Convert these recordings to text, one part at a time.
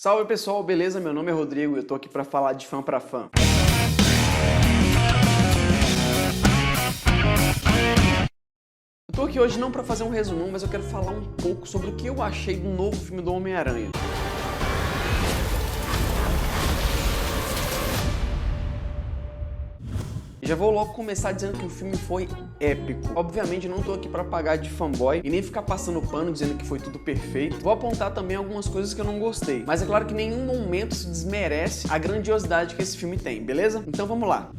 Salve pessoal, beleza? Meu nome é Rodrigo e eu tô aqui pra falar de fã pra fã. Eu tô aqui hoje não pra fazer um resumão, mas eu quero falar um pouco sobre o que eu achei do novo filme do Homem-Aranha. Já vou logo começar dizendo que o filme foi épico. Obviamente não tô aqui pra pagar de fanboy e nem ficar passando pano dizendo que foi tudo perfeito. Vou apontar também algumas coisas que eu não gostei. Mas é claro que em nenhum momento se desmerece a grandiosidade que esse filme tem, beleza? Então vamos lá.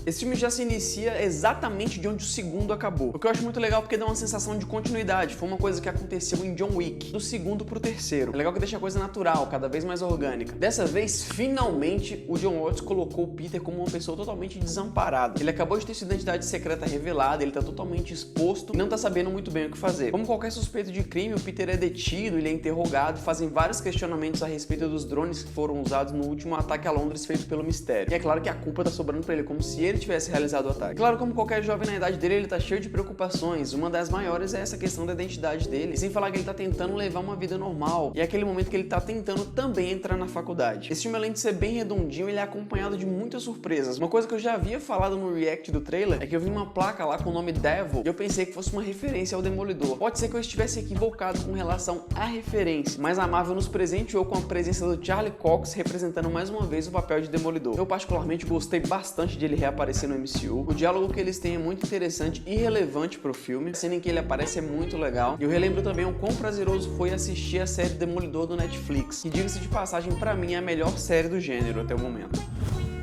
Esse filme já se inicia exatamente de onde o segundo acabou. O que eu acho muito legal porque dá uma sensação de continuidade. Foi uma coisa que aconteceu em John Wick, do segundo pro terceiro. É legal que deixa a coisa natural, cada vez mais orgânica. Dessa vez, finalmente, o John Watts colocou o Peter como uma pessoa totalmente desamparada. Ele acabou de ter sua identidade secreta revelada, ele tá totalmente exposto e não tá sabendo muito bem o que fazer. Como qualquer suspeito de crime, o Peter é detido, ele é interrogado, fazem vários questionamentos a respeito dos drones que foram usados no último ataque a Londres feito pelo Mistério. E é claro que a culpa tá sobrando pra ele, como se ele tivesse realizado o ataque. Claro, como qualquer jovem na idade dele, ele tá cheio de preocupações. Uma das maiores é essa questão da identidade dele. E sem falar que ele tá tentando levar uma vida normal. E é aquele momento que ele tá tentando também entrar na faculdade. Esse filme, além de ser bem redondinho, ele é acompanhado de muitas surpresas. Uma coisa que eu já havia falado no react do trailer é que eu vi uma placa lá com o nome Devil e eu pensei que fosse uma referência ao Demolidor. Pode ser que eu estivesse equivocado com relação à referência, mas a Marvel nos presenteou com a presença do Charlie Cox representando mais uma vez o papel de Demolidor. Eu particularmente gostei bastante de ele reaparecer no MCU. O diálogo que eles têm é muito interessante e relevante pro filme. A cena em que ele aparece é muito legal. E eu relembro também o quão prazeroso foi assistir a série Demolidor do Netflix, que, diga-se de passagem, pra mim é a melhor série do gênero até o momento.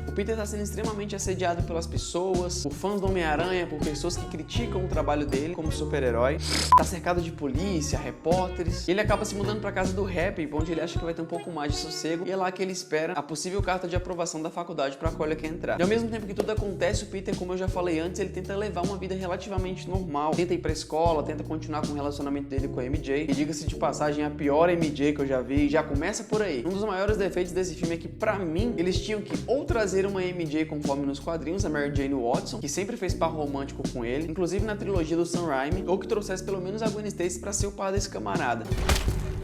O Peter está sendo extremamente assediado pelas pessoas, por fãs do Homem-Aranha, por pessoas que criticam o trabalho dele como super-herói. Tá cercado de polícia, repórteres. E ele acaba se mudando pra casa do Happy, onde ele acha que vai ter um pouco mais de sossego. E é lá que ele espera a possível carta de aprovação da faculdade pra qual ele quer entrar. E ao mesmo tempo que tudo acontece, o Peter, como eu já falei antes, ele tenta levar uma vida relativamente normal. Tenta ir pra escola, tenta continuar com o relacionamento dele com a MJ. E diga-se de passagem, a pior MJ que eu já vi. Já começa por aí. Um dos maiores defeitos desse filme é que, pra mim, eles tinham que ou trazer uma MJ conforme nos quadrinhos, a Mary Jane Watson, que sempre fez par romântico com ele, inclusive na trilogia do Sam Raimi, ou que trouxesse pelo menos a Gwen Stacy pra ser o par desse camarada.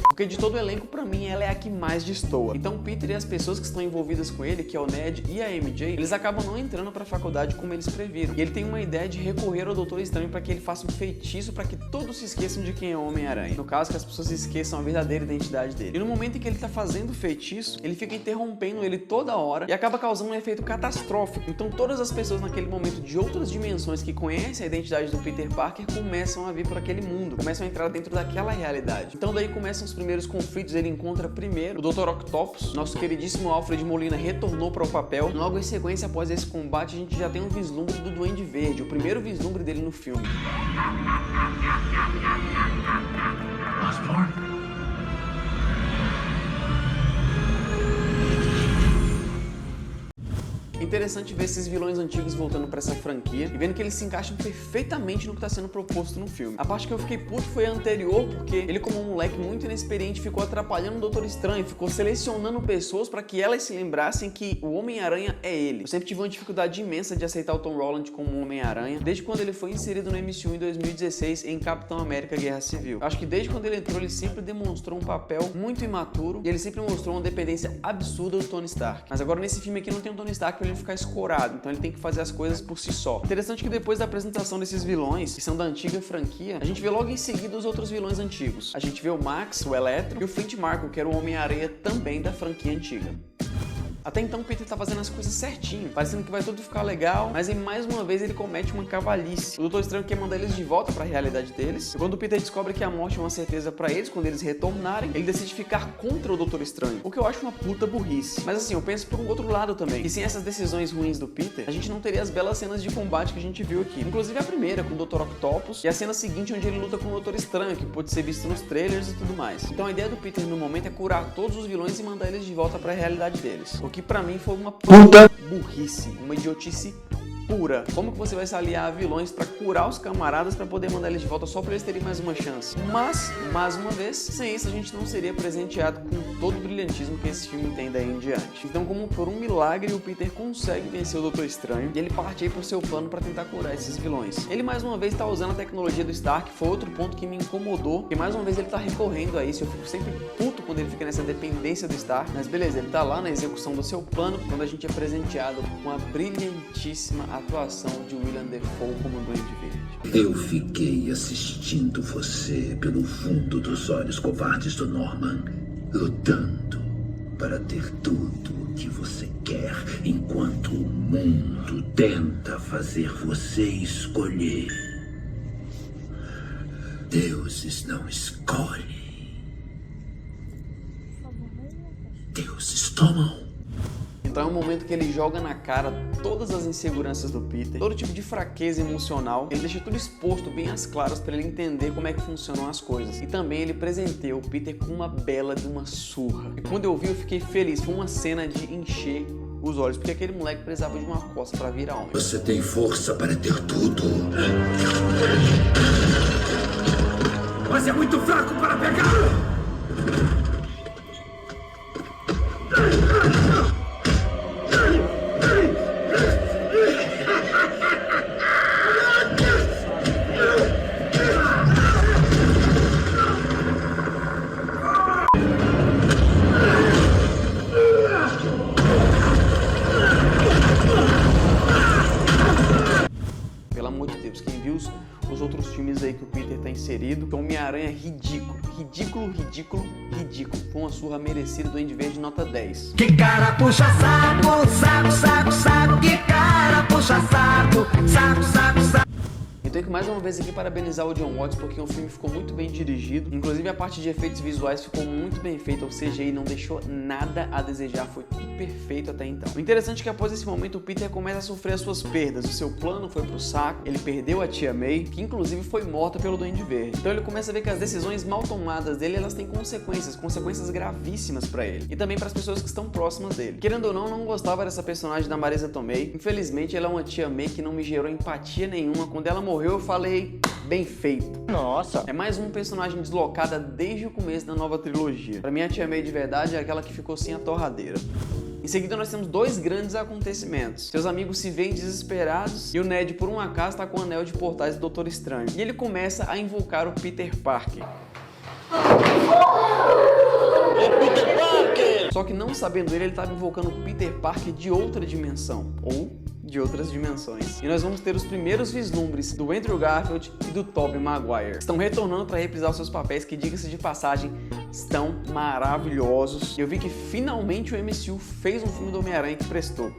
Porque de todo o elenco, pra mim, ela é a que mais destoa. Então, Peter e as pessoas que estão envolvidas com ele, que é o Ned e a MJ, eles acabam não entrando pra faculdade como eles previram. E ele tem uma ideia de recorrer ao Doutor Estranho pra que ele faça um feitiço pra que todos se esqueçam de quem é o Homem-Aranha. No caso, que as pessoas esqueçam a verdadeira identidade dele. E no momento em que ele tá fazendo o feitiço, ele fica interrompendo ele toda hora e acaba causando um efeito catastrófico. Então, todas as pessoas naquele momento de outras dimensões que conhecem a identidade do Peter Parker começam a vir por aquele mundo, começam a entrar dentro daquela realidade. Então, daí começam os primeiros conflitos. Ele encontra primeiro o Dr. Octopus. Nosso queridíssimo Alfred Molina retornou para o papel. Logo em sequência, após esse combate, a gente já tem um vislumbre do Duende Verde, o primeiro vislumbre dele no filme. Interessante ver esses vilões antigos voltando pra essa franquia e vendo que eles se encaixam perfeitamente no que tá sendo proposto no filme. A parte que eu fiquei puto foi a anterior, porque ele, como um moleque muito inexperiente, ficou atrapalhando o Doutor Estranho, ficou selecionando pessoas pra que elas se lembrassem que o Homem-Aranha é ele. Eu sempre tive uma dificuldade imensa de aceitar o Tom Holland como um Homem-Aranha, desde quando ele foi inserido no MCU em 2016 em Capitão América Guerra Civil. Eu acho que desde quando ele entrou, ele sempre demonstrou um papel muito imaturo e ele sempre mostrou uma dependência absurda do Tony Stark. Mas agora nesse filme aqui não tem o Tony Stark pra ele ficar escorado, então ele tem que fazer as coisas por si só. Interessante que depois da apresentação desses vilões, que são da antiga franquia, a gente vê logo em seguida os outros vilões antigos. A gente vê o Max, o Electro e o Flint Marko, que era o Homem-Aranha também da franquia antiga. Até então o Peter tá fazendo as coisas certinho, parecendo que vai tudo ficar legal, mas aí mais uma vez ele comete uma cavalice. O Doutor Estranho quer mandar eles de volta pra realidade deles, e quando o Peter descobre que a morte é uma certeza pra eles, quando eles retornarem, ele decide ficar contra o Doutor Estranho, o que eu acho uma puta burrice. Mas assim, eu penso por um outro lado também, que sem essas decisões ruins do Peter, a gente não teria as belas cenas de combate que a gente viu aqui. Inclusive a primeira, com o Dr. Octopus, e a cena seguinte onde ele luta com o Doutor Estranho, que pode ser visto nos trailers e tudo mais. Então a ideia do Peter no momento é curar todos os vilões e mandar eles de volta pra realidade deles, o que pra mim foi uma puta burrice, uma idiotice pura. Como que você vai se aliar a vilões pra curar os camaradas pra poder mandar eles de volta só pra eles terem mais uma chance? Mas, mais uma vez, sem isso a gente não seria presenteado com todo o brilhantismo que esse filme tem daí em diante. Então, como por um milagre, o Peter consegue vencer o Doutor Estranho e ele parte aí pro seu plano pra tentar curar esses vilões. Ele mais uma vez tá usando a tecnologia do Stark, foi outro ponto que me incomodou, porque mais uma vez ele tá recorrendo a isso. Eu fico sempre puto quando ele fica nessa dependência do Stark, mas beleza, ele tá lá na execução do seu plano quando a gente é presenteado com a brilhantíssima atuação de Willem Dafoe como Duende Verde. Eu fiquei assistindo você pelo fundo dos olhos covardes do Norman, lutando para ter tudo o que você quer, enquanto o mundo tenta fazer você escolher. Deuses não escolhem. Deuses tomam. Então é um momento que ele joga na cara todas as inseguranças do Peter, todo tipo de fraqueza emocional, ele deixa tudo exposto bem às claras para ele entender como é que funcionam as coisas. E também ele presenteia o Peter com uma bela de uma surra. E quando eu vi eu fiquei feliz, foi uma cena de encher os olhos, porque aquele moleque precisava de uma coça para virar homem. Você tem força para ter tudo, mas é muito fraco para pegá-lo! Pelo amor de Deus, quem viu os outros filmes aí que o Peter tá inserido, que o Homem-Aranha é ridículo. Foi uma surra merecida do Duende Verde nota 10. Que cara puxa saco, saco, saco, saco, que cara puxa saco, saco, saco, saco. Eu tenho que mais uma vez aqui parabenizar o Jon Watts, porque o filme ficou muito bem dirigido, inclusive a parte de efeitos visuais ficou muito bem feita, o CGI não deixou nada a desejar, foi tudo perfeito até então. O interessante é que após esse momento o Peter começa a sofrer as suas perdas, o seu plano foi pro saco, ele perdeu a tia May, que inclusive foi morta pelo Duende Verde. Então ele começa a ver que as decisões mal tomadas dele, elas têm consequências gravíssimas pra ele, e também para as pessoas que estão próximas dele. Querendo ou não gostava dessa personagem da Marisa Tomei, infelizmente ela é uma tia May que não me gerou empatia nenhuma. Quando ela morreu eu falei, bem feito. Nossa. É mais um personagem deslocada desde o começo da nova trilogia. Pra mim a tia May de verdade é aquela que ficou sem a torradeira. Em seguida nós temos dois grandes acontecimentos. Seus amigos se veem desesperados e o Ned por um acaso tá com o anel de portais do Doutor Estranho. E ele começa a invocar o Peter Parker. Só que não sabendo ele estava invocando o Peter Parker de outra dimensão. Ou de outras dimensões. E nós vamos ter os primeiros vislumbres do Andrew Garfield e do Tobey Maguire. Estão retornando para reprisar os seus papéis que, diga-se de passagem, estão maravilhosos. Eu vi que finalmente o MCU fez um filme do Homem-Aranha que prestou.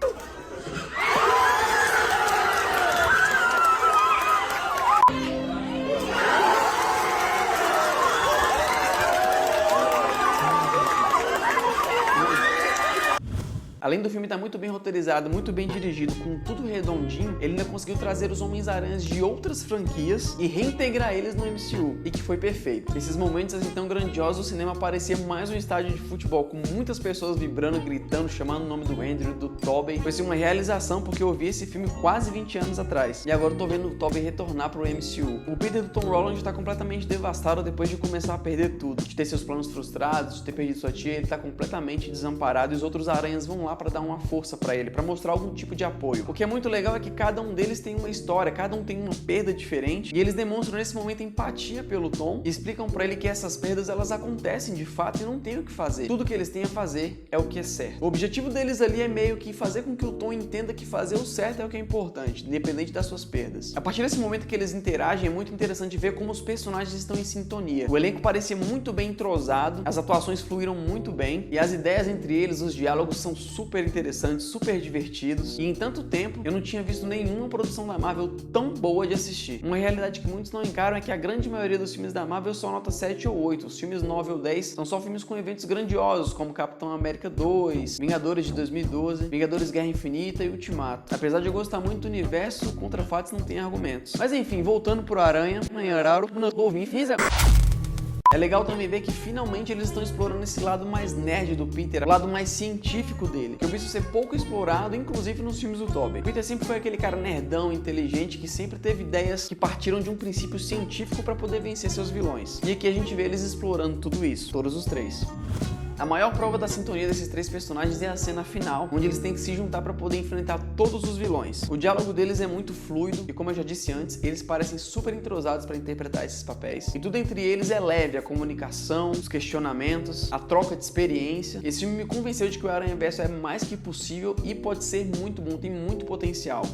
Além do filme estar muito bem roteirizado, muito bem dirigido, com tudo redondinho, ele ainda conseguiu trazer os Homens-Aranhas de outras franquias e reintegrar eles no MCU, e que foi perfeito. Nesses momentos assim tão grandiosos, o cinema parecia mais um estádio de futebol, com muitas pessoas vibrando, gritando, chamando o nome do Andrew, do Tobey. Foi assim, uma realização, porque eu vi esse filme quase 20 anos atrás, e agora eu tô vendo o Tobey retornar pro MCU. O Peter do Tom Holland tá completamente devastado depois de começar a perder tudo, de ter seus planos frustrados, de ter perdido sua tia, ele tá completamente desamparado, e os outros aranhas vão lá para dar uma força para ele, para mostrar algum tipo de apoio. O que é muito legal é que cada um deles tem uma história, cada um tem uma perda diferente, e eles demonstram nesse momento empatia pelo Tom e explicam para ele que essas perdas elas acontecem de fato e não tem o que fazer. Tudo que eles têm a fazer é o que é certo. O objetivo deles ali é meio que fazer com que o Tom entenda que fazer o certo é o que é importante, independente das suas perdas. A partir desse momento que eles interagem, é muito interessante ver como os personagens estão em sintonia. O elenco parecia muito bem entrosado, as atuações fluíram muito bem e as ideias entre eles, os diálogos são super interessantes, super divertidos, e em tanto tempo eu não tinha visto nenhuma produção da Marvel tão boa de assistir. Uma realidade que muitos não encaram é que a grande maioria dos filmes da Marvel só nota 7 ou 8, os filmes 9 ou 10 são só filmes com eventos grandiosos, como Capitão América 2, Vingadores de 2012, Vingadores Guerra Infinita e Ultimato. Apesar de eu gostar muito do universo, contra fatos não tem argumentos. Mas enfim, voltando pro Aranha, É legal também ver que finalmente eles estão explorando esse lado mais nerd do Peter, o lado mais científico dele, que eu vi isso ser pouco explorado, inclusive nos filmes do Tobey. O Peter sempre foi aquele cara nerdão, inteligente, que sempre teve ideias que partiram de um princípio científico para poder vencer seus vilões. E aqui a gente vê eles explorando tudo isso, todos os três. A maior prova da sintonia desses três personagens é a cena final, onde eles têm que se juntar para poder enfrentar todos os vilões. O diálogo deles é muito fluido e, como eu já disse antes, eles parecem super entrosados para interpretar esses papéis. E tudo entre eles é leve, a comunicação, os questionamentos, a troca de experiência. Esse filme me convenceu de que o Aranhaverso é mais que possível e pode ser muito bom, tem muito potencial.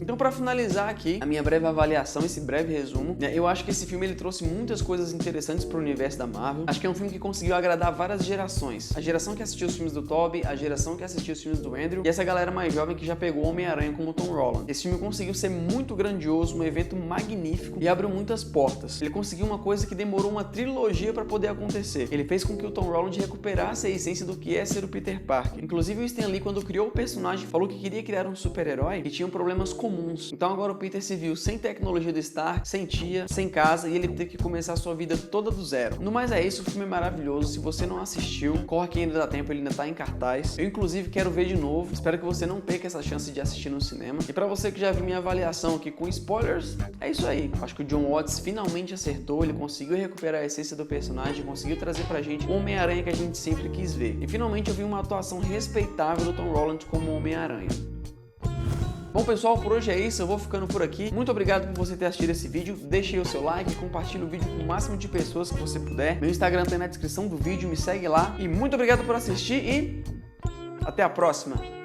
Então, para finalizar aqui a minha breve avaliação, esse breve resumo, eu acho que esse filme ele trouxe muitas coisas interessantes para o universo da Marvel. Acho que é um filme que conseguiu agradar várias gerações. A geração que assistiu os filmes do Tobey, a geração que assistiu os filmes do Andrew e essa galera mais jovem que já pegou Homem-Aranha como Tom Holland. Esse filme conseguiu ser muito grandioso, um evento magnífico e abriu muitas portas. Ele conseguiu uma coisa que demorou uma trilogia para poder acontecer. Ele fez com que o Tom Holland recuperasse a essência do que é ser o Peter Parker. Inclusive o Stan Lee, quando criou o personagem, falou que queria criar um super-herói que tinha problemas comuns. Então agora o Peter se viu sem tecnologia do Stark, sem tia, sem casa e ele teve que começar a sua vida toda do zero. No mais é isso, o filme é maravilhoso. Se você não assistiu, corre que ainda dá tempo, ele ainda tá em cartaz. Eu inclusive quero ver de novo, espero que você não perca essa chance de assistir no cinema. E pra você que já viu minha avaliação aqui com spoilers, é isso aí. Acho que o Jon Watts finalmente acertou, ele conseguiu recuperar a essência do personagem, conseguiu trazer pra gente o Homem-Aranha que a gente sempre quis ver. E finalmente eu vi uma atuação respeitável do Tom Holland como Homem-Aranha. Bom pessoal, por hoje é isso, eu vou ficando por aqui. Muito obrigado por você ter assistido esse vídeo, deixe aí o seu like, compartilhe o vídeo com o máximo de pessoas que você puder. Meu Instagram tá aí na descrição do vídeo, me segue lá. E muito obrigado por assistir e até a próxima!